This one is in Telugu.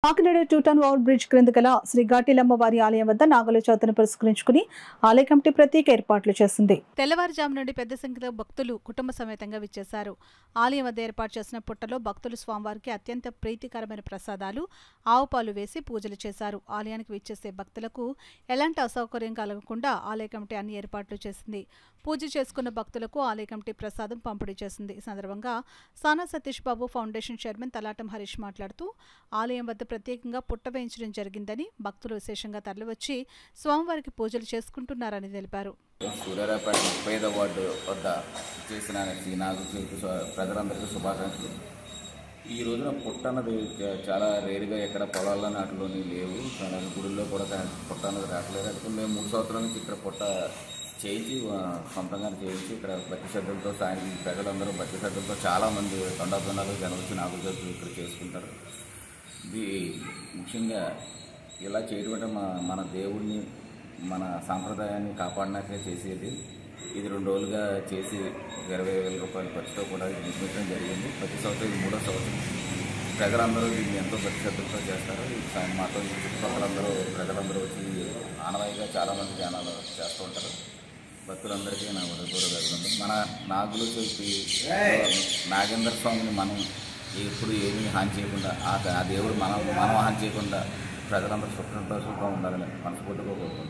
కాకినాడ టూటన్ ఓవర్ బ్రిడ్జ్ క్రింద గల శ్రీ ఘాటిలమ్మవారి ఆలయం వద్ద నాగుల చవితిని పురస్కరించుకుని ఆలయ కమిటీ ప్రత్యేక ఏర్పాట్లు చేసింది. తెల్లవారుజాము నుండి పెద్ద సంఖ్యలో భక్తులు కుటుంబ సమేతంగా విచ్చేశారు. ఆలయం వద్ద ఏర్పాటు చేసిన పుట్టలో భక్తులు స్వామివారికి అత్యంత ప్రీతికరమైన ప్రసాదాలు, ఆవు పాలు వేసి పూజలు చేశారు. ఆలయానికి విచ్చేసే భక్తులకు ఎలాంటి అసౌకర్యం కలగకుండా ఆలయ కమిటీ అన్ని ఏర్పాట్లు చేసింది. పూజ చేసుకున్న భక్తులకు ఆలయ కమిటీ ప్రసాదం పంపిణీ చేసింది. ఈ సందర్భంగా సానా సతీష్ బాబు ఫౌండేషన్ చైర్మన్ తలాటం హరీష్ మాట్లాడుతూ ఆలయం వద్ద ప్రత్యేకంగా పుట్ట వేయించడం జరిగిందని, భక్తులు విశేషంగా తరలివచ్చి స్వామివారికి పూజలు చేసుకుంటున్నారని తెలిపారు. సూర్యారావుపేట 35వ వార్డు వద్ద చేసిన ప్రజలందరికీ శుభాకాంక్షలు. ఈ రోజున పుట్ట అన్నది చాలా రేరుగా ఎక్కడ పొలాల్లో నాటిలోని లేవు, గుడుల్లో కూడా పుట్ట అన్నది రావట్లేదు. అయితే మేము 3 సంవత్సరాల నుంచి ఇక్కడ పుట్ట చేయించి సొంతంగా చేయించి ఇక్కడ భక్తి శ్రద్ధలతో సాయంత్రం ప్రజలందరూ భక్తి శ్రద్ధలతో చాలామంది తండాలు జనం వచ్చి నాగుల చవితి ఇక్కడ చేసుకుంటారు. ఇది ముఖ్యంగా ఇలా చేయడం మన దేవుడిని మన సాంప్రదాయాన్ని కాపాడినాకే చేసేది. ఇది 2 రోజులుగా చేసి 20,000 రూపాయల ఖర్చుతో కూడా నిర్మించడం జరిగింది. ప్రతి సంవత్సరం ఇది 3వ సంవత్సరం. ప్రజలందరూ దీన్ని ఎంతో భక్తి శ్రద్ధలతో చేస్తారు. మాతో చుట్టుపక్కలందరూ ప్రజలందరూ వచ్చి ఆనవాయిగా చాలామంది జనాలు చేస్తూ ఉంటారు. భక్తులందరికీ నా హృదయపూర్వక అభినందనలు. మన నాగుల చవితి నాగేంద్ర స్వామిని మనం ఎప్పుడు ఏమీ హాని చేయకుండా ఆ దేవుడు మనం హాని చేయకుండా ప్రజలందరూ సుఖంగా ఉండాలని మనస్ఫూర్తిగా కోరుకుంటున్నాం.